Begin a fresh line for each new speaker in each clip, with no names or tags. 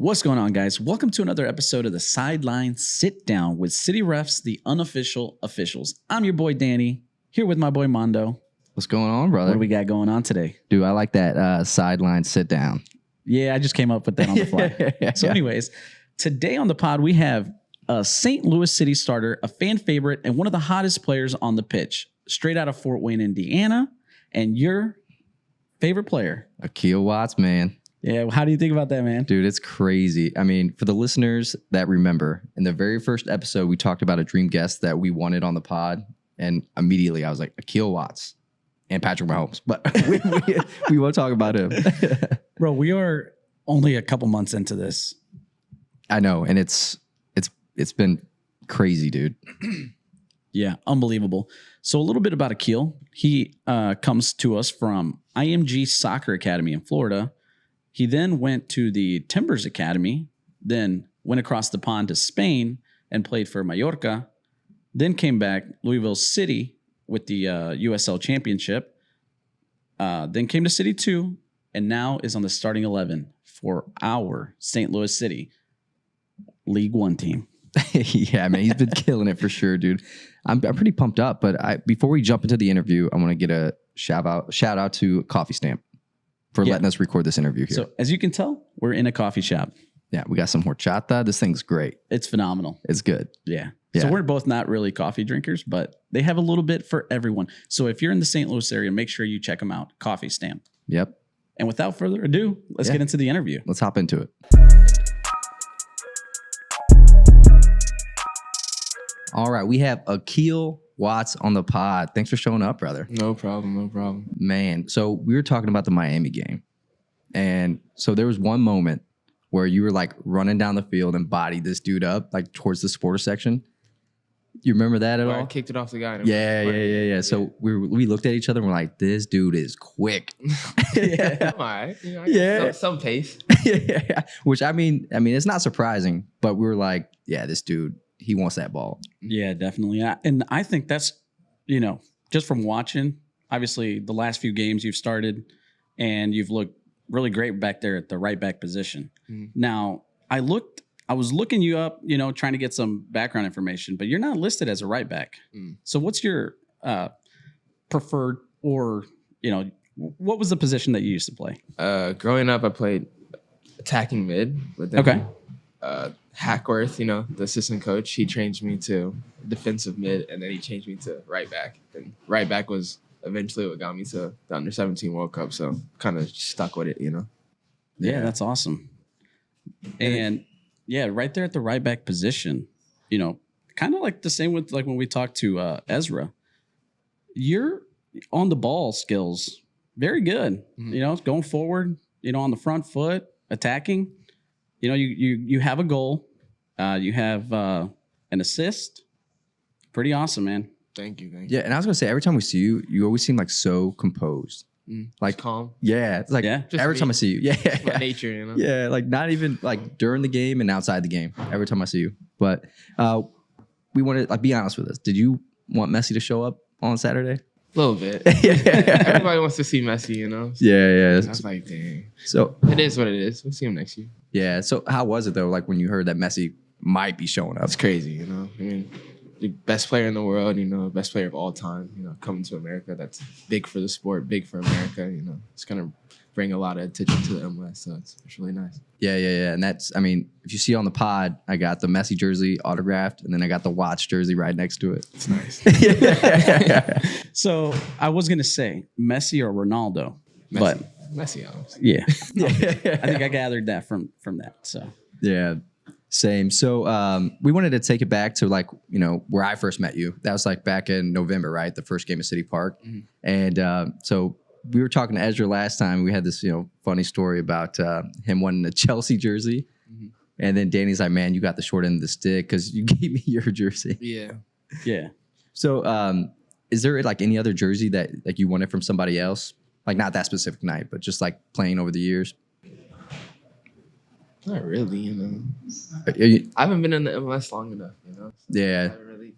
What's going on, guys? Welcome to another episode of the Sideline Sitdown with City Refs, the unofficial officials. I'm your boy Danny, here with my boy Mondo.
What's going on, brother?
What do we got going on today?
Dude, I like that sideline sit down.
Yeah, I just came up with that on the fly. So anyways, today on the pod, we have a St. Louis City starter, a fan favorite, and one of the hottest players on the pitch, straight out of Fort Wayne, Indiana, and your favorite player.
Akil Watts, man.
Yeah, how do you think about that, man?
Dude, it's crazy. I mean, for the listeners that remember, in the very first episode, we talked about a dream guest that we wanted on the pod, and immediately I was like, Akil Watts and Patrick Mahomes. But we won't talk about him.
Bro, we are only a couple months into this.
I know, and it's been crazy, dude.
Yeah, unbelievable. So a little bit about Akil. He comes to us from IMG Soccer Academy in Florida. He then went to the Timbers Academy, then went across the pond to Spain and played for Mallorca, then came back Louisville City with the USL Championship, then came to City 2, and now is on the starting 11 for our St. Louis City League One team.
Yeah, man, he's been killing it for sure, dude. I'm pretty pumped up, but before we jump into the interview, I want to get a shout out to Coffee Stamp for letting us record this interview here.
So as you can tell, we're in a coffee shop.
Yeah, we got some horchata. This thing's great.
It's phenomenal.
It's good.
Yeah. So we're both not really coffee drinkers, but they have a little bit for everyone. So if you're in the St. Louis area, make sure you check them out. Coffee Stamp.
Yep.
And without further ado, let's get into the interview.
Let's hop into it. All right, we have Akil Watts on the pod. Thanks for showing up, brother.
No problem.
Man, so we were talking about the Miami game. And so there was one moment where you were like running down the field and bodied this dude up like towards the supporter section. You remember that at all?
I kicked it off the guy.
Yeah. So we looked at each other and we're like, this dude is quick.
Yeah. All right. Some pace.
Yeah. Which I mean, it's not surprising, but we were like, yeah, this dude, he wants that ball.
Yeah, definitely. And I think that's, just from watching, obviously the last few games you've started and you've looked really great back there at the right back position. Now, I was looking you up, trying to get some background information, but you're not listed as a right back. So what's your preferred or, what was the position that you used to play?
Growing up, I played attacking mid. But then, Hackworth, the assistant coach, he changed me to defensive mid, and then he changed me to right back. And right back was eventually what got me to the Under-17 World Cup, so kind of stuck with it,
Yeah, that's awesome. And right there at the right back position, kind of like the same with like when we talked to Ezra, your on the ball skills, very good. Going forward, on the front foot, attacking. You have a goal, you have an assist. Pretty awesome, man.
Thank you.
Yeah, and I was gonna say every time we see you, you always seem like so composed. Like
just calm.
Yeah, it's like every time I see you. Yeah.
Nature,
Yeah, like not even like during the game and outside the game. Every time I see you. But we wanted, like, be honest with us. Did you want Messi to show up on Saturday?
A little bit. Everybody wants to see Messi,
Yeah.
I was like, dang.
So
it is what it is. We'll see him next year.
Yeah. So how was it though? Like when you heard that Messi might be showing up?
It's crazy, I mean, the best player in the world, best player of all time, coming to America. That's big for the sport, big for America, It's going to bring a lot of attention to the MLS, so it's really nice.
Yeah. And that's, if you see on the pod, I got the Messi jersey autographed, and then I got the Watts jersey right next to it.
It's nice.
So I was going to say Messi or Ronaldo, but
Messi, obviously.
Yeah. I think I gathered that from that. So
yeah. Same. So we wanted to take it back to where I first met you. That was like back in November, right? The first game at City Park. And so we were talking to Ezra last time. We had this, funny story about him wanting a Chelsea jersey. And then Danny's like, man, you got the short end of the stick because you gave me your jersey.
Yeah.
So is there like any other jersey that like you wanted from somebody else? Like not that specific night, but just like playing over the years?
Not really, I haven't been in the MLS long enough,
Yeah.
Not really.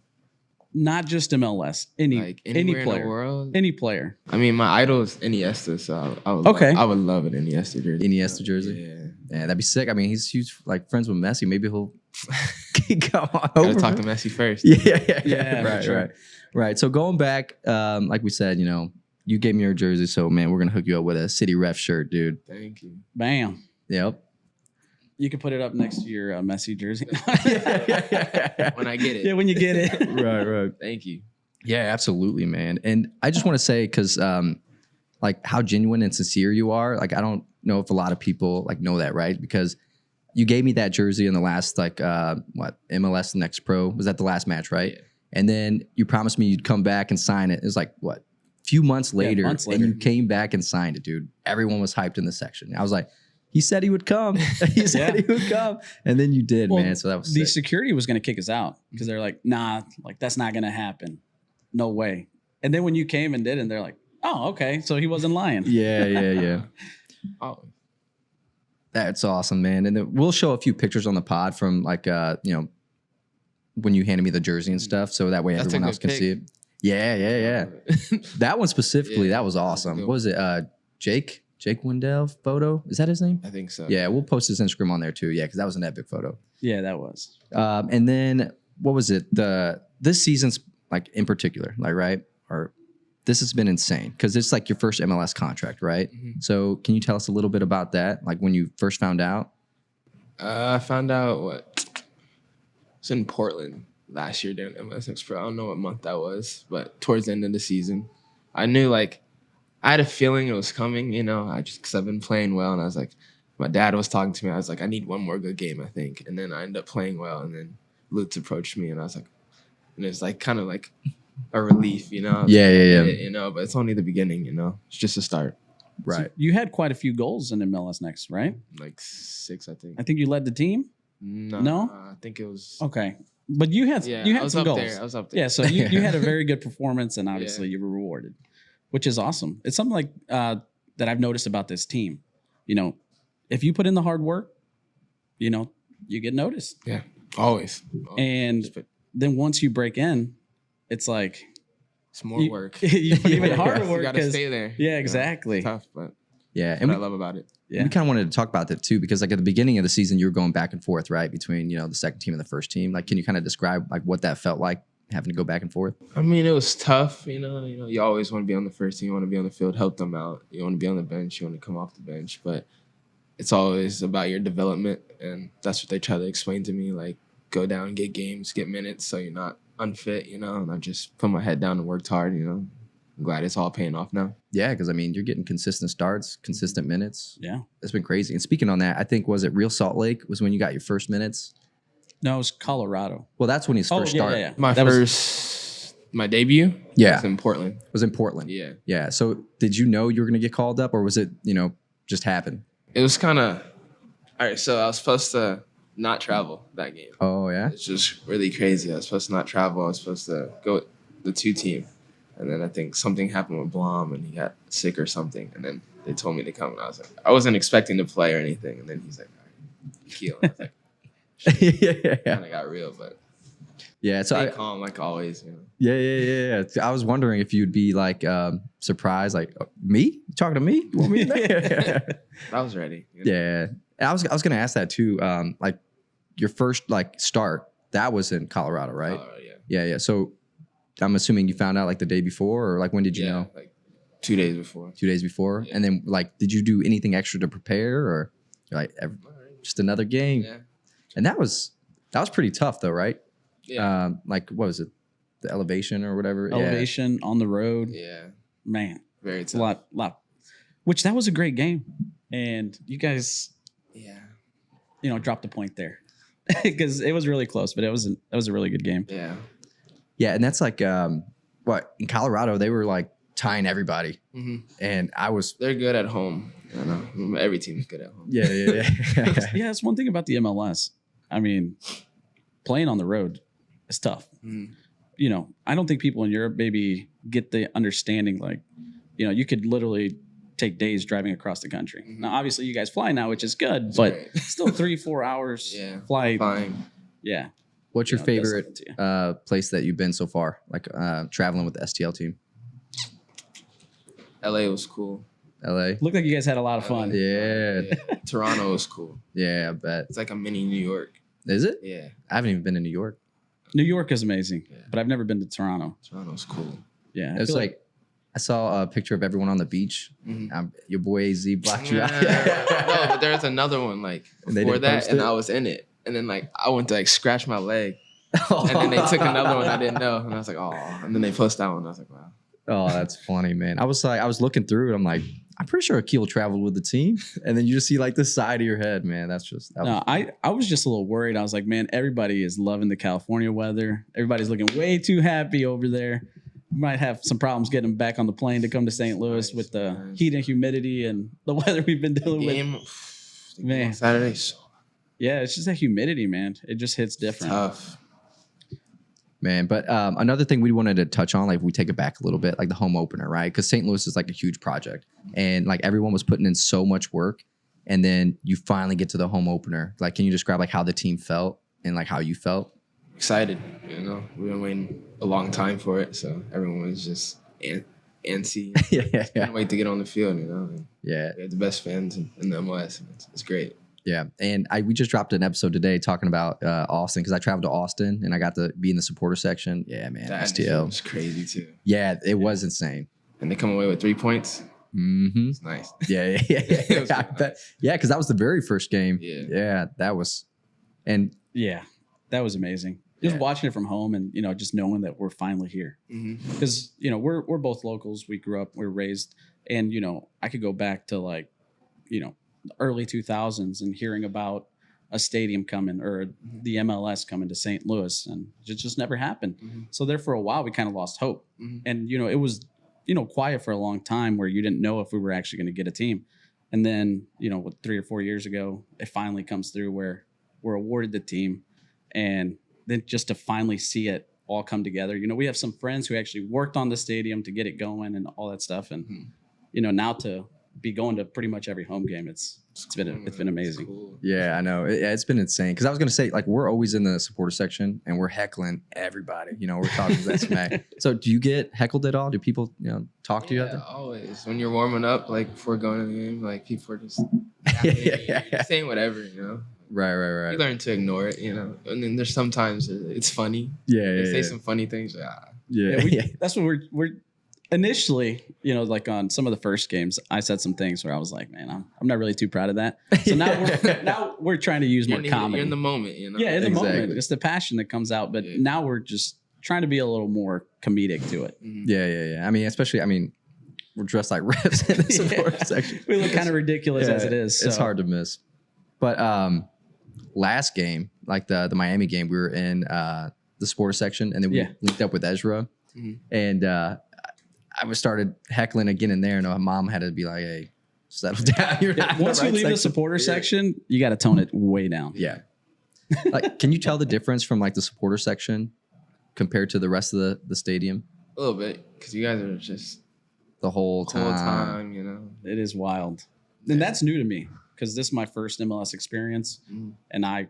Not just MLS, any
Like
any
anywhere in
player,
the world.
any player.
I mean, my idol is Iniesta, so I would love an Iniesta jersey.
Iniesta jersey.
Yeah.
Yeah, that'd be sick. I mean, he's huge, like friends with Messi. Maybe he'll come on
Gotta
over.
talk to Messi first.
Yeah,
right,
for sure.
right. So going back, like we said, you gave me your jersey, so man, we're gonna hook you up with a City Ref shirt, dude.
Thank you.
Bam.
Yep.
You can put it up next to your Messi jersey.
When I get it.
Yeah, when you get it.
Right.
Thank you.
Yeah, absolutely, man. And I just want to say, because like how genuine and sincere you are. Like I don't know if a lot of people like know that, right? Because you gave me that jersey in the last MLS Next Pro was that the last match, right?
Yeah.
And then you promised me you'd come back and sign it. It was like what, few months later,
months
and
later.
you came back and signed it, dude. Everyone was hyped in the section. I was like, he said he would come. He said he would come, and then you did,
Well,
man. So that was
the
sick.
security was going to kick us out because they're like, nah, like that's not going to happen. No way. And then when you came and did, and they're like, oh, okay. So he wasn't lying.
Yeah.
Oh,
That's awesome, man. And then we'll show a few pictures on the pod from like when you handed me the jersey and stuff, so that way
That's a
everyone
good
else can
pick.
see it. Yeah. That one specifically,
Yeah,
that was
that's a
awesome.
good
What was it? Jake Wendell photo? Is that his name?
I think so.
Yeah, we'll post his Instagram on there too. Yeah, because that was an epic photo.
Yeah, that was.
And then what was it? This season's like in particular, like right? Or this has been insane because it's like your first MLS contract, right?
Mhm.
So can you tell us a little bit about that? Like when you first found out?
I found out it was in Portland last year during MLS Next Pro. I don't know what month that was, but towards the end of the season, I knew like I had a feeling it was coming. Because I've been playing well, and I was like, my dad was talking to me. I was like, I need one more good game, I think, and then I ended up playing well, and then Lutz approached me, and I was like, and it's like kind of like a relief, I was
Yeah,
like, I
yeah,
get it, but it's only the beginning, it's just a start.
Right.
So you had quite a few goals in MLS Next, right?
Like 6, I think.
I think you led the team. No?
I think it was.
Okay. But you had
Yeah,
you
I
had
was
some
up
goals.
there. I was up there.
Yeah, so you had a very good performance, and obviously you were rewarded, which is awesome. It's something like that I've noticed about this team. If you put in the hard work, you get noticed.
Yeah, always.
And then once you break in, it's like
It's more work.
you put even harder
You
work.
gotta
'cause-
stay there.
Yeah, exactly.
It's tough, but
Yeah.
that's
And
what I love about it.
Yeah.
we kind of wanted to talk about that too, because like at the beginning of the season, you were going back and forth, right? Between, the second team and the first team. Like, can you kind of describe like what that felt like having to go back and forth?
I mean, it was tough. You always want to be on the first team. You want to be on the field, help them out. You want to be on the bench. You want to come off the bench. But it's always about your development, and that's what they try to explain to me. Like, go down, get games, get minutes, so you're not unfit. And I just put my head down and worked hard. I'm glad it's all paying off now.
Yeah, because I mean, you're getting consistent starts, consistent minutes.
Yeah.
It's been crazy. And speaking on that, I think was it Real Salt Lake was when you got your first minutes.
No, it was Colorado.
Well, that's when he's first started.
Yeah.
My
That was-
my debut
Yeah.
was in Portland.
It was in Portland.
Yeah.
Yeah. So did you know you were going to get called up, or was it, just happen?
It was kind of all right. So I was supposed to not travel that game.
Oh yeah.
It's just really crazy. I was supposed to not travel. I was supposed to go with the 2 team, and then I think something happened with Blom, and he got sick or something. And then they told me to come, and I was like, I wasn't expecting to play or anything. And then he's like, all right, Akil. I was like,
yeah.
kind of got real, but
Yeah. So
stay calm like always.
Yeah. I was wondering if you'd be like surprised, like me? You talking to me? You want me in there?
I was ready.
Yeah. And I was going to ask that too. Like your first like start, that was in Colorado, right?
Yeah.
Yeah. So I'm assuming you found out like the day before, or like when did you know?
Like 2 days before.
2 days before.
Yeah.
And then like, did you do anything extra to prepare, or you're like just another game?
Yeah.
And that was pretty tough though, right?
Yeah.
Like what was it? The elevation or whatever?
Elevation on the road.
Yeah.
Man,
Very
it's
tough.
a lot. Which that was a great game. And you guys,
Yeah.
dropped a point there. Because it was really close, but that was a really good game.
Yeah.
Yeah, and that's like what in Colorado they were like tying everybody, and I was
They're good at home. I know. Every team is good at home.
yeah.
Yeah, that's one thing about the MLS. I mean, playing on the road is tough.
Mhm.
I don't think people in Europe maybe get the understanding. Like, you could literally take days driving across the country.
Mhm.
Now, obviously, you guys fly now, which is good,
It's
but
great.
still 3-4 hours
Yeah.
flight.
Fine.
Yeah.
What's your
It does
favorite
something to you.
place that you've been so far? Like traveling with the STL team?
LA was cool.
LA.
Looked like you guys had a lot of fun.
Yeah.
Toronto is cool.
Yeah, I bet.
It's like a mini New York.
Is it?
Yeah.
I haven't even been to New York.
New York is amazing,
Yeah.
but I've never been to Toronto.
Toronto's cool.
Yeah,
It's like I saw a picture of everyone on the beach.
Mhm.
Your boy AZ blocked you out.
No, but there's another one like
And they
before
didn't
that,
post
and
it?
I was in it, and then like I went to like scratch my leg, and then they took another one I didn't know, and I was like, oh, and then they posted that one. I was like, wow.
Oh, that's funny, man. I was looking through it. I'm like, I'm pretty sure Akil traveled with the team, and then you just see like the side of your head, man. That
no, I was just a little worried. I was like, man, everybody is loving the California weather. Everybody's looking way too happy over there. We might have some problems getting them back on the plane to come to St. Louis with the heat and humidity and the weather we've been dealing with.
The game
Man.
on Saturday, so
Yeah, it's just that humidity, man. It just hits different.
tough.
man. But another thing we wanted to touch on, like we take it back a little bit, like the home opener, right? Because St. Louis is like a huge project, and like everyone was putting in so much work, and then you finally get to the home opener. Like, can you describe like how the team felt and like how you felt?
Excited, you know. We've been waiting a long time for it, so everyone was just antsy.
Yeah,
Can't wait to get on the field, you know. And
yeah,
we had the best fans in the MLS. It's great.
yeah. And we just dropped an episode today talking about Austin because I traveled to Austin and I got to be in the supporter section. Yeah, man,
That
STL
was crazy too.
Yeah, it was insane.
And they come away with 3 points.
Mm-hmm.
It's nice.
Yeah.
It was
I bet. Yeah, because that was the very first game.
Yeah.
That was, and
Yeah, that was amazing. Just
Yeah.
watching it from home and, just knowing that we're finally here.
Mm-hmm.
Because, we're both locals. We grew up, we were raised. And, I could go back to like, the early 2000s and hearing about a stadium coming or the MLS coming to St. Louis. And it just never happened.
Mm-hmm.
So there for a while, we kind of lost hope.
Mm-hmm.
And, it was, quiet for a long time where you didn't know if we were actually going to get a team. And then, 3 or 4 years ago, it finally comes through where we're awarded the team. And then just to finally see it all come together, we have some friends who actually worked on the stadium to get it going and all that stuff. And, now to be going to pretty much every home game, it's been amazing.
Cool.
yeah, I know. It's been insane. Because I was going to say, like, we're always in the supporter section and we're heckling everybody. We're talking that smack. So do you get heckled at all? Do people, talk to you out
Yeah,
there?
always. When you're warming up, like before going to the game, like people are just
Yeah.
saying whatever,
Right.
You learn to ignore it, And then there's sometimes it's funny.
Yeah,
They
yeah,
say some funny things.
yeah.
That's what we're initially, like on some of the first games, I said some things where I was like, man, I'm not really too proud of that. So now we're trying to use more comedy.
You're in the moment,
Yeah, in the
Exactly.
moment. It's the passion that comes out. But
Yeah.
now we're just trying to be a little more comedic to it.
Mhm.
Yeah. I mean, we're dressed like refs in the supporter
Yeah.
section.
We look kind of ridiculous as it is.
It's
so.
hard to miss. But last game, like the Miami game, we were in the supporter section, and then we
Yeah.
linked up with Ezra,
Mhm.
and I started heckling again in there, and my mom had to be like, "Hey, settle down." You're not in the
Once you
right
leave the
section."
supporter section, you got to tone it way down.
Yeah. Like, can you tell the difference from like the supporter section compared to the rest of the stadium?
A little bit, because you guys are just
The whole
the whole
time.
time,
It is wild. And that's new to me because this is my first MLS experience.
Mhm.
And I,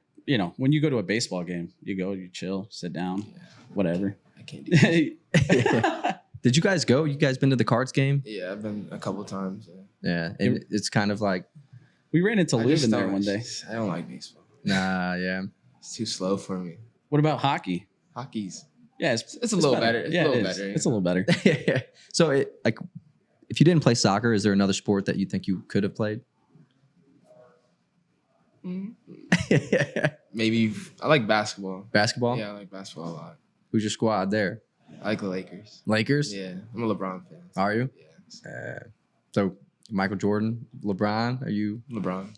when you go to a baseball game, you chill, sit down,
Yeah.
whatever.
I can't do that.
Did you guys go? You guys been to the Cards game?
Yeah, I've been a couple times. Yeah.
Yeah, and it's kind of like,
We ran into
I
Liv
just
in there
don't-
one day.
I don't like baseball.
nah, yeah.
It's too slow for me.
What about hockey?
Hockey's
Yeah,
It's a little better. It's
yeah,
a little
it is.
better,
It's a little better.
So, if you didn't play soccer, is there another sport that you think you could have played?
maybe I like basketball.
Basketball?
Yeah, I like basketball a lot.
Who's your squad there?
I like the Lakers.
Lakers?
Yeah, I'm a LeBron fan.
Are you?
Yeah,
So, Michael Jordan, LeBron, are you?
LeBron.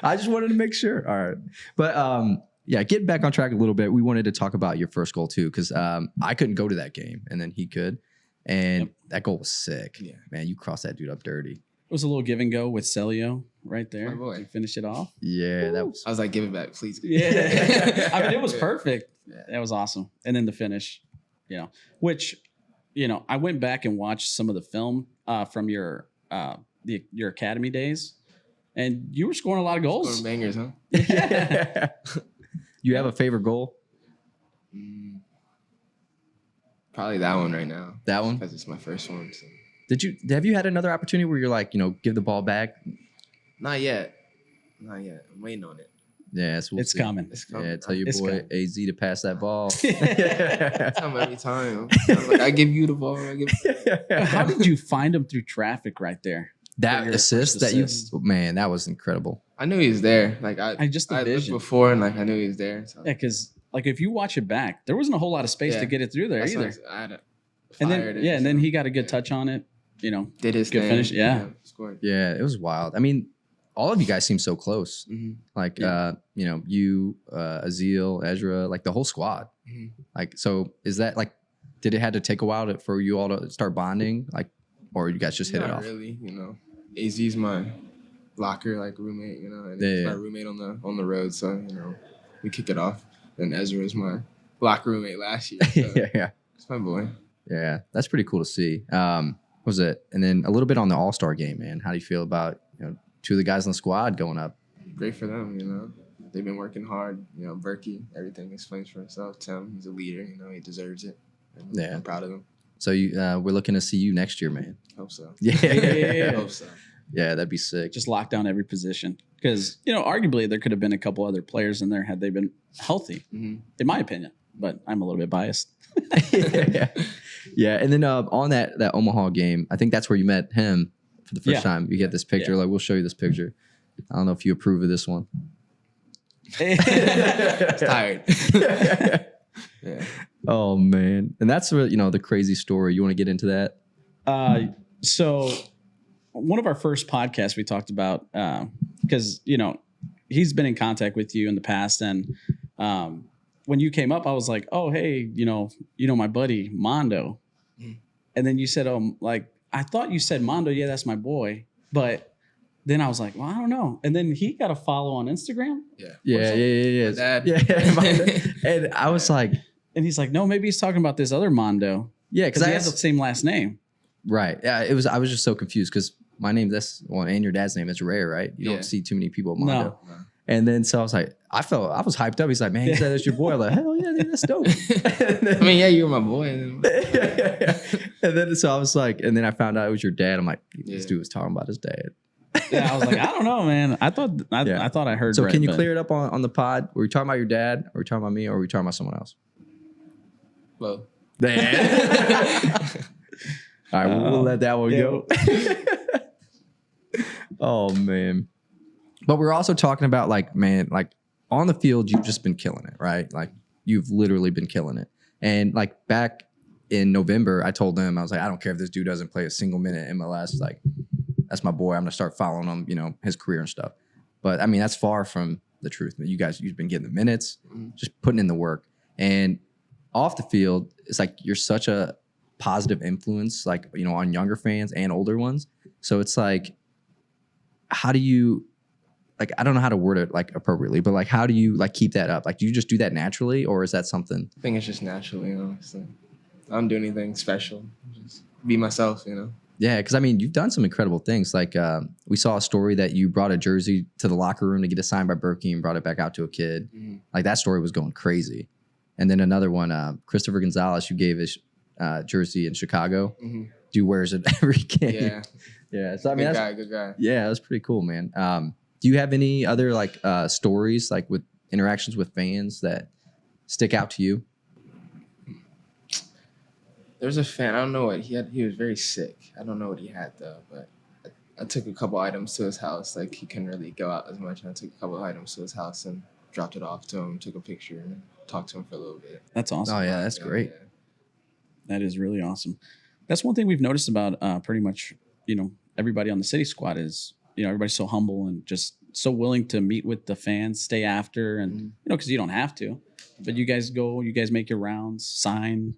I just wanted to make sure. All right. But yeah, getting back on track a little bit, we wanted to talk about your first goal too, because I couldn't go to that game and then he could. And that goal was sick.
Yeah.
Man, you crossed that dude up dirty.
It was a little give and go with Celio right there
My boy.
to finish it off.
Yeah, that was.
I was like, give it back, please.
Yeah. I mean, it was
Yeah.
perfect.
Yeah.
That was awesome. And then the finish, which, I went back and watched some of the film from your academy days, and you were scoring a lot of goals.
Scoring bangers, huh?
Yeah.
You have a favorite goal?
Probably that one right now.
That one?
Because it's my first one. So.
Have you had another opportunity where you're like, give the ball back?
Not yet. I'm waiting on it.
Yeah, so
It's coming.
It's coming.
Yeah, tell your
It's
boy
coming.
AZ to pass that ball.
I tell him every time. I'm like, I give you the ball.
How did you find him through traffic right there?
That
Your
assist
first
that
assist.
man, that was incredible.
I knew he was there. Like
I just the
I looked
vision.
before and like I knew he was there. So.
Yeah, because like if you watch it back, there wasn't a whole lot of space
Yeah.
to get it through there
That's
either.
what I had
And
fired
then
it,
and then
so,
he got a good touch on it.
did his
good
thing.
finish, yeah.
Scored.
Yeah, it was wild. I mean, all of you guys seem so close.
Mhm.
Like
Yeah.
you, Azil, Ezra, like the whole squad.
Mhm.
Like, so is that like, did it had to take a while for you all to start bonding? Like, or you guys just hit it
Not
off?
really, AZ's my locker like roommate, and he's
Yeah.
my roommate on the road, so we kick it off. And Ezra is my locker roommate last year. So
Yeah.
it's my boy.
Yeah, that's pretty cool to see. What was it? And then a little bit on the All-Star game, man. How do you feel about, two of the guys in the squad going up?
Great for them, They've been working hard. Berkey, everything explains for himself. Tim, he's a leader. He deserves it. And
Yeah.
I'm proud of him.
So we're looking to see you next year, man.
Hope so.
Yeah.
Yeah.
Hope so.
Yeah, that'd be sick.
Just lock down every position. Because, arguably there could have been a couple other players in there had they been healthy,
Mm-hmm.
in my opinion. But I'm a little bit biased.
Yeah. And then on that Omaha game, I think that's where you met him for the first
Yeah.
time. You get this picture. Like, we'll show you this picture. I don't know if you approve of this one.
It's tired. Yeah.
Oh man. And that's what, the crazy story. You want to get into that?
So one of our first podcasts we talked about, because, he's been in contact with you in the past. And when you came up, I was like, oh, hey, my buddy Mondo.
Mhm.
And then you said, I thought you said Mondo. Yeah, that's my boy. But then I was like, well, I don't know. And then he got a follow on Instagram.
Yeah.
Yeah.
My dad.
Yeah. And I was like,
And he's like, no, maybe he's talking about this other Mondo.
yeah,
Because
because
he has the same last name.
right. Yeah, I was just so confused because my name, and your dad's name is rare, right? You
Yeah.
don't see too many people with Mondo.
No.
And then so I was like, I was hyped up. He's like, man, he said that's your boy. I'm like, hell yeah, dude, that's dope.
I mean, yeah, you were my boy.
And then so I was like, and then I found out it was your dad. I'm like, this
Yeah.
dude was talking about his dad.
Yeah, I was like, I don't know, man. I thought I heard.
So
right,
can you
but-
clear it up on the pod? Were we talking about your dad? Or were we talking about me? Or were we talking about someone else?
Well,
All right, we'll let that one go. Oh man. But we're also talking about like on the field, you've just been killing it, right? Like you've literally been killing it. And like back in November, I told them, I was like, I don't care if this dude doesn't play a single minute in MLS. Like, that's my boy. I'm gonna start following him, his career and stuff. But I mean, that's far from the truth. You've been getting the minutes, just putting in the work. And off the field, it's like you're such a positive influence, like, on younger fans and older ones. So it's like, how do you, like, I don't know how to word it like appropriately, but like, how do you like keep that up? Like, do you just do that naturally, or is that something?
I think it's just natural, So I don't do anything special. Just be myself,
Yeah, because I mean, you've done some incredible things. Like we saw a story that you brought a jersey to the locker room to get it signed by Berkey and brought it back out to a kid.
Mm-hmm.
Like that story was going crazy. And then another one, Christopher Gonzalez, you gave his jersey in Chicago.
Mm-hmm.
Dude wears it every game.
Yeah.
Yeah. So I mean,
Good guy.
yeah, that's pretty cool, man. Do you have any other like stories like with interactions with fans that stick out to you?
There's a fan. I don't know what he had. He was very sick. I don't know what he had though, but I took a couple items to his house. Like he couldn't really go out as much. And I took a couple items to his house and dropped it off to him. Took a picture and talked to him for a little bit.
That's awesome.
Oh yeah, that's great.
Yeah.
That is really awesome. That's one thing we've noticed about pretty much, everybody on the city squad is, everybody's so humble and just so willing to meet with the fans, stay after, and, because you don't have to. But you guys make your rounds, sign,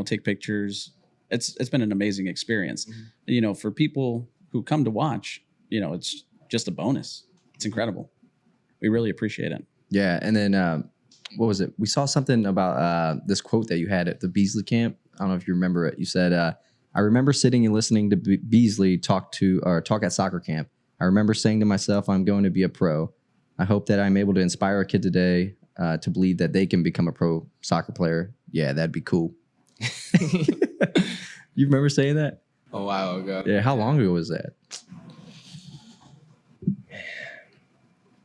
take pictures. It's been an amazing experience. For people who come to watch, it's just a bonus. It's incredible. We really appreciate it.
Yeah, and then what was it? We saw something about this quote that you had at the Beasley camp. I don't know if you remember it. You said, "I remember sitting and listening to Beasley talk at soccer camp. I remember saying to myself, I'm going to be a pro. I hope that I'm able to inspire a kid today to believe that they can become a pro soccer player. Yeah, that'd be cool." You remember saying that?
a while ago.
Yeah, how long ago was that?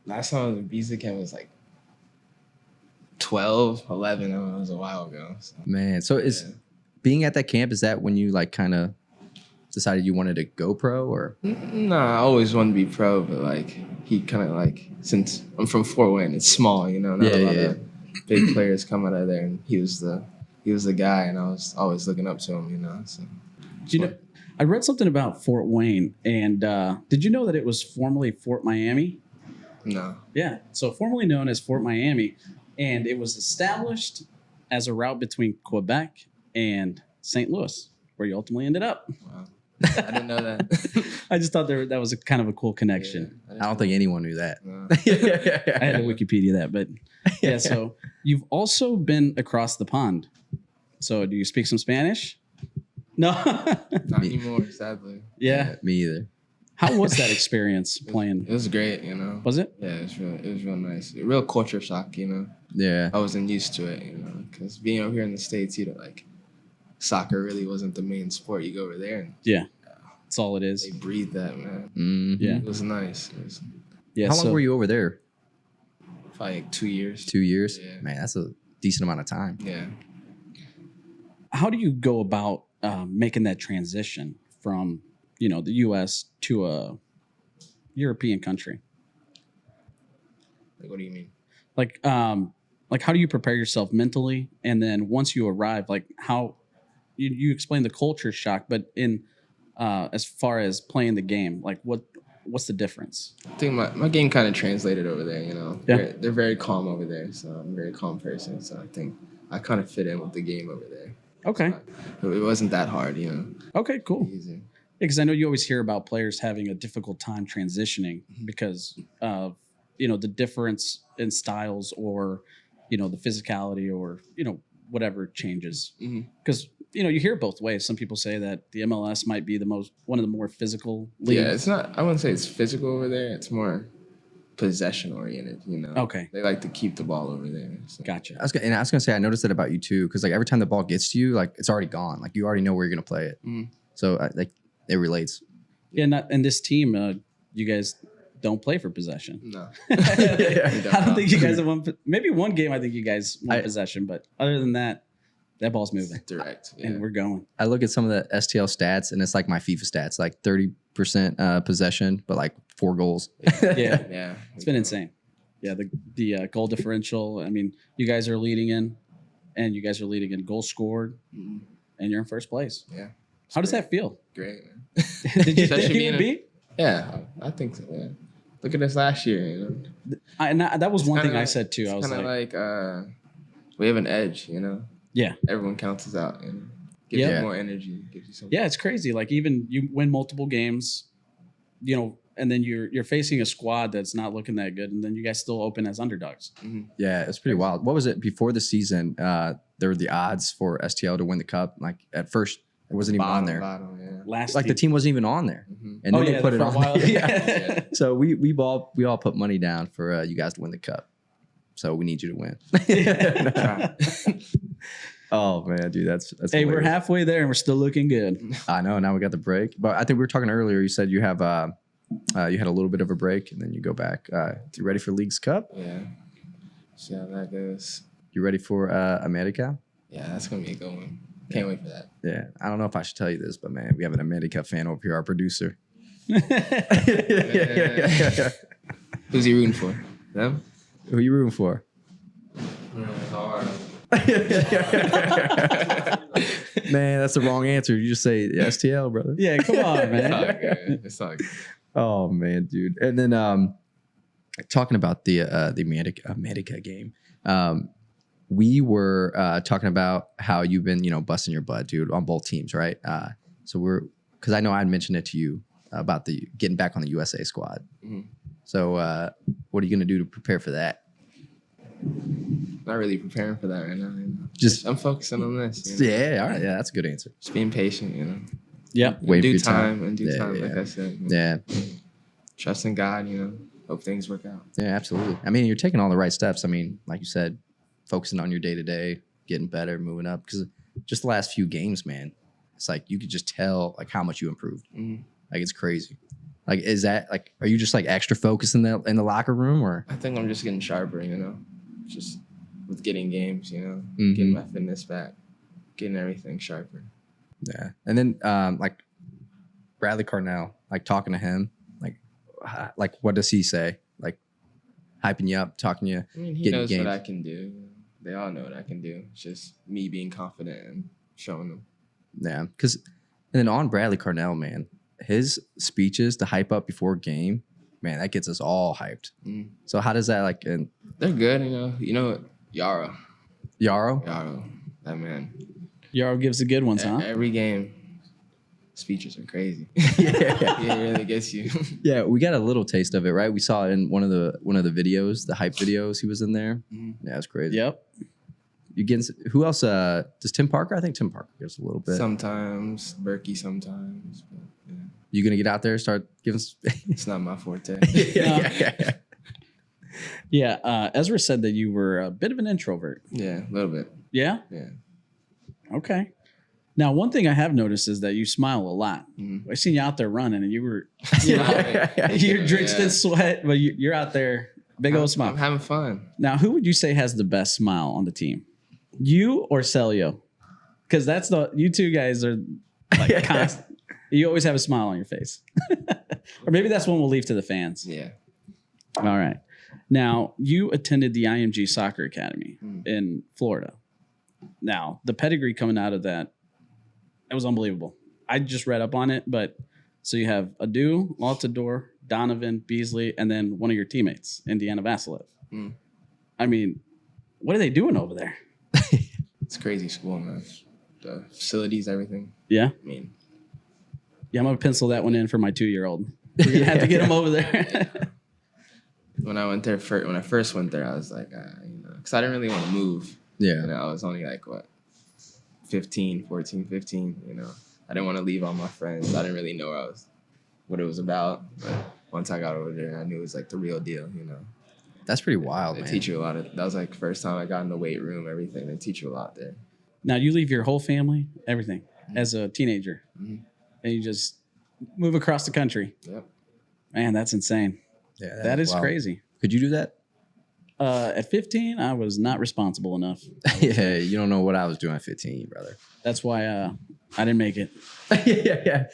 Last time I was at Visa Camp was like 12, 11. I don't know, it was a while ago. So.
Man, so is being at that camp, is that when you like kind of decided you wanted to go pro or?
No, I always wanted to be pro, but like he kind of like, since I'm from Fort Wayne, it's small, you know, not a lot of big players come out of there, and he was the guy, and I was always looking up to him, you know. So,
Do you know, I read something about Fort Wayne, and did you know that it was formerly Fort Miami?
No.
Yeah, so formerly known as Fort Miami, and it was established as a route between Quebec and St. Louis, where you ultimately ended up.
Wow. I didn't know that.
I just thought that was a kind of a cool connection.
I don't think anyone knew that.
No.
I had to Wikipedia that, but yeah. So you've also been across the pond. So do you speak some Spanish? No,
Not anymore, sadly.
Yeah,
Me either.
How was that experience playing?
It was great, you know.
Was it?
Yeah, it was real nice. A real culture shock, you know.
Yeah.
I wasn't used to it, you know, because being over here in the States, you know, like soccer really wasn't the main sport. You go over there and
Yeah, that's all it is.
they breathe that, man.
Mhm.
Yeah.
It was nice. It was
Yeah.
How long were you over there?
probably like 2 years.
2 years?
Yeah.
Man, that's a decent amount of time.
Yeah.
How do you go about making that transition from the U.S. to a European country?
Like, what do you mean?
Like how do you prepare yourself mentally, and then once you arrive, like how you explain the culture shock, but in as far as playing the game, like what's the difference?
I think my game kind of translated over there, you know.
Yeah.
They're very calm over there, so I'm a very calm person. So I think I kind of fit in with the game over there.
Okay.
It wasn't that hard, you know.
Okay, cool.
Easy.
Because I know you always hear about players having a difficult time transitioning because of the difference in styles, or the physicality, or whatever changes.
Mhm.
Because you hear it both ways. Some people say that the MLS might be one of the more physical leagues.
Yeah, it's not. I wouldn't say it's physical over there. It's more possession oriented. You know.
Okay.
They like to keep the ball over there. So.
Gotcha.
I was gonna say I noticed that about you too, because like every time the ball gets to you, like it's already gone. Like you already know where you're gonna play it.
Mhm.
So like it relates.
Yeah, and this team, you guys don't play for possession.
No.
I don't think you guys have won. Maybe one game I think you guys won possession, but other than that, that ball's moving.
Direct. Yeah.
And we're going.
I look at some of the STL stats, and it's like my FIFA stats, like 30% possession, but like 4 goals.
Yeah.
Yeah.
It's been insane. Yeah, the goal differential. I mean, you guys are leading in, and you guys are leading in goals scored,
Mhm.
and you're in first place.
Yeah.
How does that feel?
Great, man.
Did you
Especially
think you
being
would be?
Yeah, I think so. Yeah. Look at us last year. You know.
That was one thing
Kinda
I said too. I was
kind of
like,
we have an edge. You know.
yeah,
Everyone counts us out. You know. Gives
Yeah.
you more energy. Gives you some.
yeah, it's crazy. Like even you win multiple games, and then you're facing a squad that's not looking that good, and then you guys still open as underdogs.
Mhm.
Yeah, it's pretty wild. What was it before the season? There were the odds for STL to win the cup. Like at first, it wasn't even on there.
Bottom, yeah.
Last
Like the team wasn't even on there,
Mhm.
and then they put it
for a
on.
while.
Yeah.
Yeah.
So we all put money down for you guys to win the cup. So we need you to win.
Try.
Oh man, dude, that's
Hey, we're
hilarious.
halfway there, and we're still looking good.
I know. Now we got the break, but I think we were talking earlier. You said you have you had a little bit of a break, and then you go back. You ready for League's Cup?
Yeah. See how that goes.
You ready for America?
Yeah, that's gonna be a good one. Can't wait for that.
Yeah, I don't know if I should tell you this, but man, we have an America fan over here, our producer.
Who's he rooting for? Them?
Who you rooting for? Man, that's the wrong answer. You just say STL, brother.
Yeah, come on,
It's
man.
all good. It's all good.
Oh man, dude. And then talking about the America game. We were talking about how you've been, busting your butt, dude, on both teams, right? So because I know I'd mentioned it to you about the getting back on the USA squad.
Mhm.
So what are you gonna do to prepare for that?
Not really preparing for that right now. You know.
Just
I'm focusing on this. You know.
yeah, all right, yeah, that's a good answer.
Just being patient, you know.
Yep.
Wait
in
for
due
your
time. In due
Yeah,
time,
yeah.
like I said. You know.
Yeah,
Trust in God, you know. Hope things work out.
yeah, absolutely. I mean, you're taking all the right steps. I mean, like you said, focusing on your day to day, getting better, moving up. Because just the last few games, man, It's like you could just tell like how much you improved.
Mhm.
Like it's crazy. Like is that like are you just like extra focused in the locker room or?
I think I'm just getting sharper, just with getting games,
Mhm.
getting my fitness back, getting everything sharper.
Yeah. And then like Bradley Carnell, like talking to him, like what does he say? Like hyping you up, talking to you.
I mean, he
Getting
knows
games.
what I can do. They all know what I can do. It's just me being confident and showing them.
Yeah. Cause and then on Bradley Carnell, man, his speeches to hype up before game, man, that gets us all hyped.
Mm.
So how does that like and
They're good, Yaro,
Yaro?
that man.
Yaro gives the good ones, huh?
Every game, speeches are crazy.
Yeah.
It really gets you.
Yeah, we got a little taste of it, right? We saw it in one of the videos, the hype videos. He was in there.
Mhm.
Yeah, it's crazy.
Yep.
You get who else? Does Tim Parker? I think Tim Parker gives a little bit.
Sometimes Berkey, sometimes. But yeah.
You gonna get out there, start giving?
It's not my forte.
yeah.
Yeah. Ezra said that you were a bit of an introvert.
Yeah, a little bit.
Yeah.
Yeah.
Okay. Now, one thing I have noticed is that you smile a lot.
Mhm.
I seen you out there running, and you were, you're drenched in sweat, but you're out there, big old smile.
I'm having fun.
Now, who would you say has the best smile on the team? You or Celio? Because you two guys are like constant. You always have a smile on your face. Or maybe that's one we'll leave to the fans.
Yeah.
All right. Now, you attended the IMG Soccer Academy
Mm.
in Florida. Now, the pedigree coming out of that, it was unbelievable. I just read up on it, but so you have Adu, Altador, Donovan, Beasley, and then one of your teammates, Indiana Vasilev.
Mm.
I mean, what are they doing over there?
It's crazy school, man. The facilities, everything.
Yeah?
I mean,
Yeah, I'm going to pencil that one in for my 2-year-old. We're going to have to get him over there.
when I went there, when I first went there, I was like, because I didn't really want to move.
Yeah.
I was only like, 14, 15, I didn't want to leave all my friends. I didn't really know what it was about. But once I got over there, I knew it was like the real deal,
That's pretty wild,
They
man.
teach you a lot that was like the first time I got in the weight room, everything. They teach you a lot there.
Now, you leave your whole family, everything, as a teenager,
Mhm.
and you just move across the country.
Yep.
Man, that's insane.
Yeah,
That is
wild.
crazy.
Could you do that?
At 15, I was not responsible enough.
Yeah, you don't know what I was doing at 15, brother.
That's why I didn't make it.
yeah.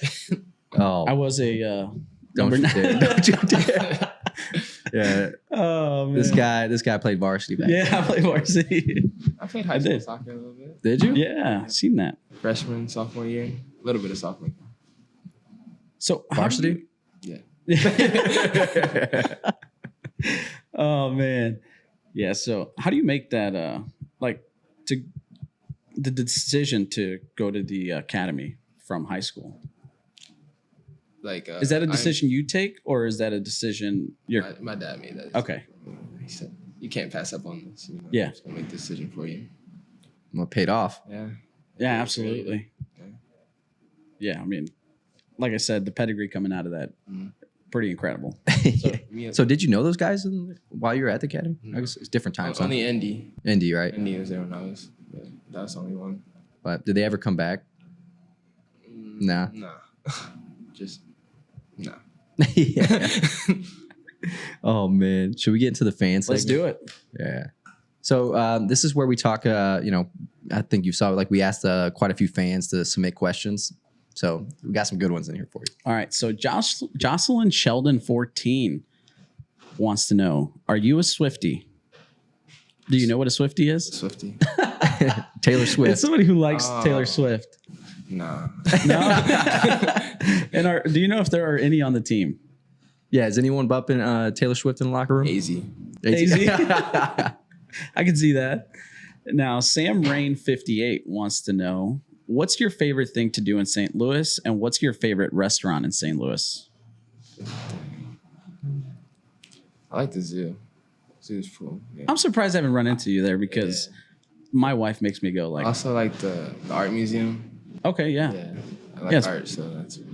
Oh,
I was a
don't
number
you
9.
dare. Don't you dare. Yeah,
Oh man,
this guy played varsity back then.
Yeah, I played varsity.
I played high
I
school
did.
soccer a little bit.
Did you?
Yeah, seen that.
Freshman, sophomore year. A little bit of sophomore.
So how do
Varsity?
Yeah.
Oh man, yeah. So how do you make that? The decision to go to the academy from high school?
Like,
Is that a decision you take, or is that a decision you're?
My dad made that.
Okay.
He said, "You can't pass up on this.
Yeah.
I'm just gonna make the decision for you."
Well, it paid off.
Yeah.
Yeah, absolutely.
Yeah.
Yeah, I mean, like I said, the pedigree coming out of that,
Mhm.
pretty incredible.
Me-
So did you know those guys while you were at the academy?
No.
I guess it's different times. Huh?
only Indy.
Indy, right?
Indy was there when I was. Yeah, that was the only one.
But did they ever come back? Nah.
Nah. Just nah.
Yeah. Oh man, should we get into the fan segment?
Let's do it.
Yeah. So this is where we talk. I think you saw like we asked quite a few fans to submit questions. So we got some good ones in here for you.
All right. So Jocelyn Sheldon 14 wants to know: are you a Swiftie? Do you know what a Swiftie is?
Swifty.
Taylor
It's
Swift.
somebody who likes
Oh.
Taylor Swift.
Nah.
No. And do you know if there are any on the team?
Yeah. Is anyone bumping Taylor Swift in the locker room?
AZ.
AZ? I can see that. Now, Sam Rain 58 wants to know: what's your favorite thing to do in St. Louis, and what's your favorite restaurant in St. Louis?
I like the zoo. Zoo's cool. Yeah.
I'm surprised I haven't run into you there because my wife makes me go
I
like,
also like the art museum.
okay, yeah.
Yeah. I like
Yes.
art, so that's cool.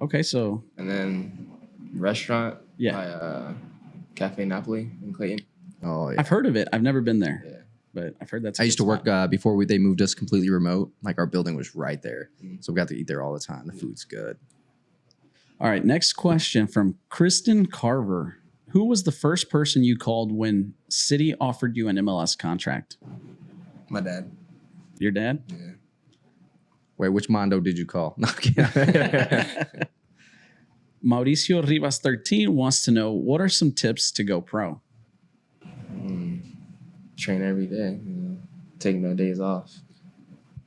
Okay, so
And then restaurant.
Yeah.
By Cafe Napoli in Clayton.
Oh yeah.
I've heard of it. I've never been there.
Yeah.
but I've heard that's.
I used to work before they moved us completely remote. Like our building was right there, so we got to eat there all the time. The food's good.
All right, next question from Kristen Carver. Who was the first person you called when City offered you an MLS contract?
My dad.
Your dad?
Yeah.
Wait, which Mondo did you call? No, I'm kidding.
Mauricio Rivas 13 wants to know, what are some tips to go pro?
Train every day. Take no days off.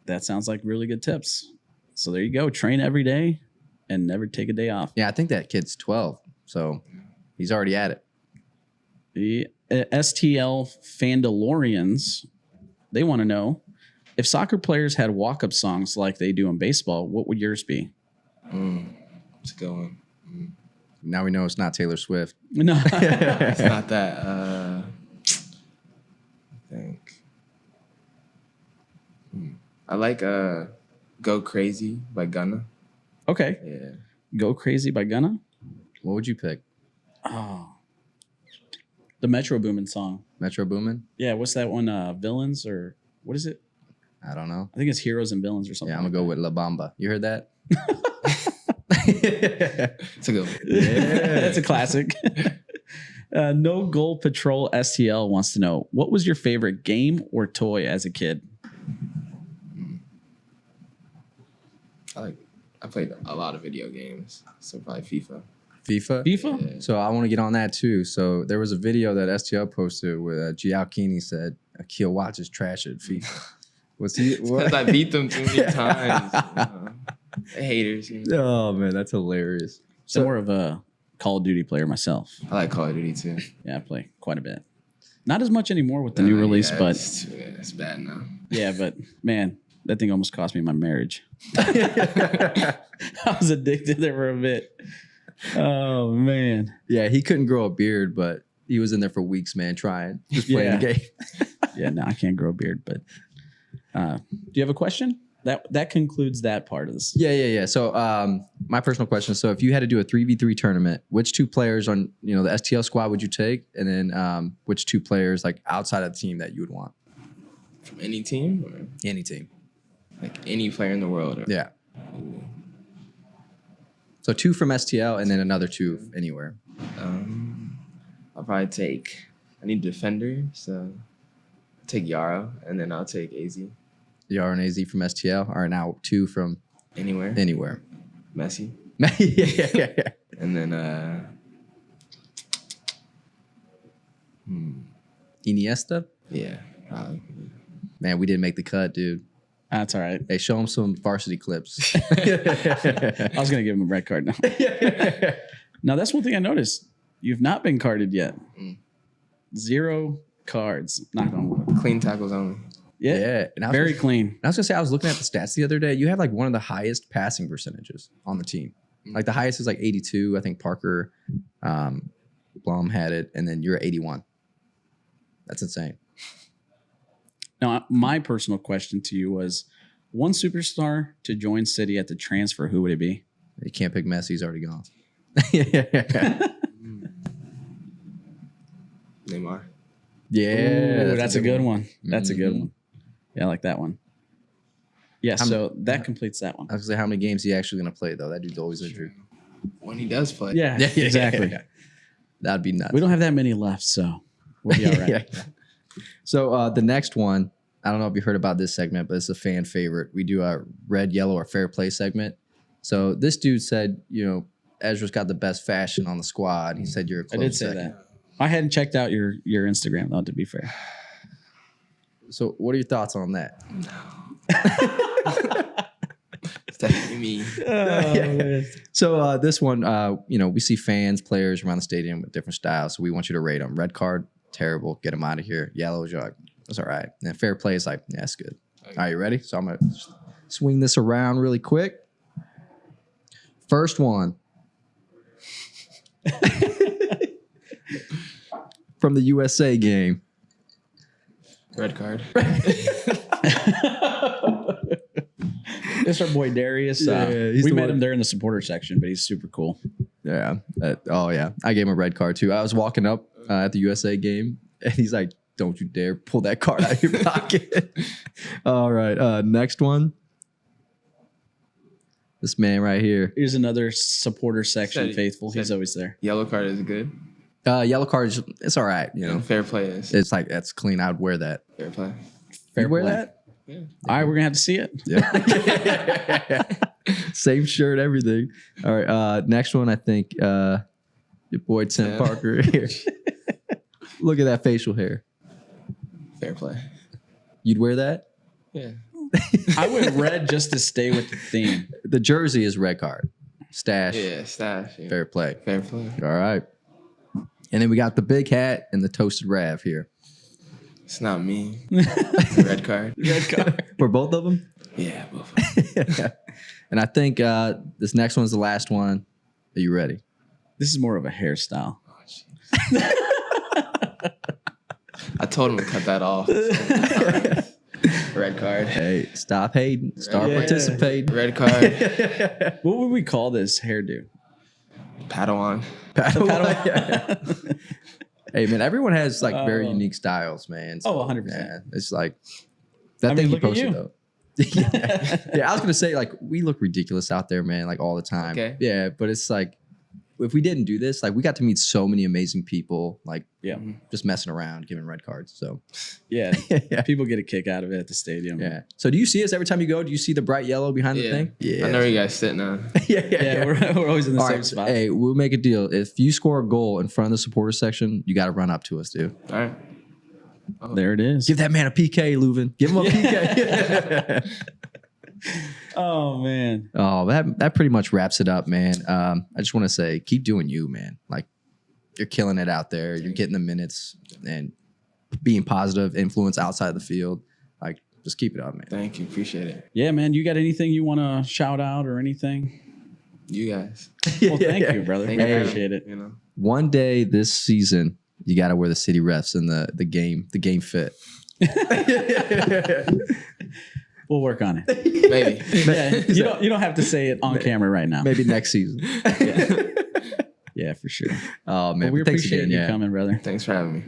That sounds like really good tips. So there you go. Train every day and never take a day off.
Yeah, I think that kid's 12, so he's already at it.
The STL Fandalorians, they want to know, if soccer players had walk-up songs like they do in baseball, what would yours be?
It's a good one.
Now we know it's not Taylor Swift.
No.
It's not that. I think. I like Go Crazy by Gunna.
Okay.
Yeah.
Go Crazy by Gunna?
What would you pick?
Oh. The Metro Boomin song.
Metro Boomin?
Yeah, what's that one? Villains or what is it?
I don't know.
I think it's Heroes and Villains or something.
Yeah, I'm going to go with La Bamba. You heard that?
It's a good one.
Yeah. That's a classic. No Goal Patrol STL wants to know, what was your favorite game or toy as a kid?
I played a lot of video games, so probably FIFA.
FIFA?
FIFA?
Yeah.
So I want to get on that too. So there was a video that STL posted where Gialcini said Akil Watts is trash at FIFA. Was he?
Because I beat them too many times. Haters.
Oh man, that's hilarious.
So more of a Call of Duty player myself.
I like Call of Duty too.
Yeah, I play quite a bit. Not as much anymore with the new release, but
it's bad now.
yeah, but man, that thing almost cost me my marriage. I was addicted there for a bit. Oh man.
Yeah, he couldn't grow a beard, but he was in there for weeks, man, trying, just playing the game.
Yeah, no, I can't grow a beard, but do you have a question? That concludes that part of this.
Yeah. So my personal question is, so if you had to do a 3v3 tournament, which two players on the STL squad would you take? And then which two players like outside of the team that you would want?
From any team? Or
Any team.
like any player in the world? Or,
Yeah. So two from STL and then another two anywhere.
I'll probably take, I need a defender, so I'll take Yaro, and then I'll take AZ.
Yar and AZ from STL are now two from
Anywhere.
anywhere.
Messi.
Yeah.
And then
Iniesta?
yeah.
Man, we didn't make the cut, dude.
That's all right.
Hey, show him some varsity clips.
I was going to give him a red card now. Now, that's one thing I noticed. You've not been carded yet. 0 cards. Not going to
Clean tackles only.
Yeah.
And
Very clean.
I was gonna say, I was looking at the stats the other day. You have like one of the highest passing percentages on the team. Like the highest is like 82. I think Parker Blum had it, and then you're at 81. That's insane.
Now, my personal question to you was, one superstar to join City at the transfer, who would it be?
You can't pick Messi. He's already gone.
Neymar.
Yeah,
Ooh, that's a good one. That's a good one. Yeah, I like that one. Yeah, so that completes that one.
I was gonna say, how many games he actually gonna play though? That dude's always injured.
When he does play.
Yeah, exactly.
That'd be nuts.
We don't have that many left, so we'll be all right.
Yeah. So the next one, I don't know if you heard about this segment, but it's a fan favorite. We do a red, yellow, or fair play segment. So this dude said, Ezra's got the best fashion on the squad. He said you're a close
I did say
second.
that. I hadn't checked out your Instagram, though, to be fair.
So what are your thoughts on that?
It's definitely me.
So this one, we see fans, players around the stadium with different styles. So we want you to rate them. Red card, terrible, get them out of here. Yellow, you're like, that's all right. And fair play is like, yeah, that's good.
Okay.
All right, you ready? So I'm going to swing this around really quick. First one. From the USA game.
Red card.
It's our boy Darius. We met him there in the supporter section, but he's super cool.
Yeah. I gave him a red card too. I was walking up at the USA game, and he's like don't you dare pull that card out of your pocket. All right. Next one. This man right here.
Here's another supporter section
Said-
faithful. He's
said-
always there.
Yellow card is good.
Yellow card is it's all right. You know,
And fair play is
it's like that's clean. I'd wear that.
fair play.
You wear
play.
that?
Yeah.
All right, we're gonna have to see it.
Yeah. Same shirt, everything. All right. Next one, I think your boy Tim
Yeah.
Parker here. Look at that facial hair.
Fair play.
You'd wear that?
Yeah.
I went red just to stay with the theme.
The jersey is red card. Stash.
Yeah. Stash. Yeah.
Fair play.
Fair play.
All right. And then we got the big hat and the toasted Rav here.
It's not me. Red card.
Red card.
For both of them?
Yeah. Both.
And I think this next one's the last one. Are you ready?
This is more of a hairstyle.
Oh, jeez. I told him to cut that off. Red card.
Hey, stop hating. Start
Yeah.
participating.
Red card.
What would we call this hairdo?
Padawan.
Hey, man, everyone has like very
Oh.
unique styles, man. So,
100%.
yeah, it's like that
I
thing
mean,
you
look at
posted,
you.
though. Yeah, I was going to say, like, we look ridiculous out there, man, like all the time.
Okay.
Yeah, but it's like, if we didn't do this, like, we got to meet so many amazing people, like,
Yeah.
just messing around, giving red cards. So,
Yeah.
yeah.
People get a kick out of it at the stadium.
Yeah. So, do you see us every time you go? Do you see the bright yellow behind the
Yeah.
thing?
I know where you guys sitting on.
Yeah, we're always in the
All
same
right,
spot.
hey, we'll make a deal. If you score a goal in front of the supporter section, you got to run up to us, dude.
All right.
There it is.
Give that man a PK, Leuven. Give him a PK.
Oh man.
Oh, that pretty much wraps it up, man. I just want to say, keep doing you, man. Like, you're killing it out there. You're getting the minutes and being positive influence outside the field. Like, just keep it up, man.
Thank you. Appreciate it.
Yeah, man. You got anything you want to shout out or anything?
You guys.
Well, thank you, brother.
Thank
I
you.
appreciate it.
You know.
One day this season, you got to wear the city refs in the game fit.
We'll work on it.
Maybe.
Yeah, you don't have to say it on camera right now.
Maybe next season.
Yeah, for sure.
Oh man,
Well, we
but thanks
appreciate
again.
you
Yeah.
coming, brother.
Thanks for having me.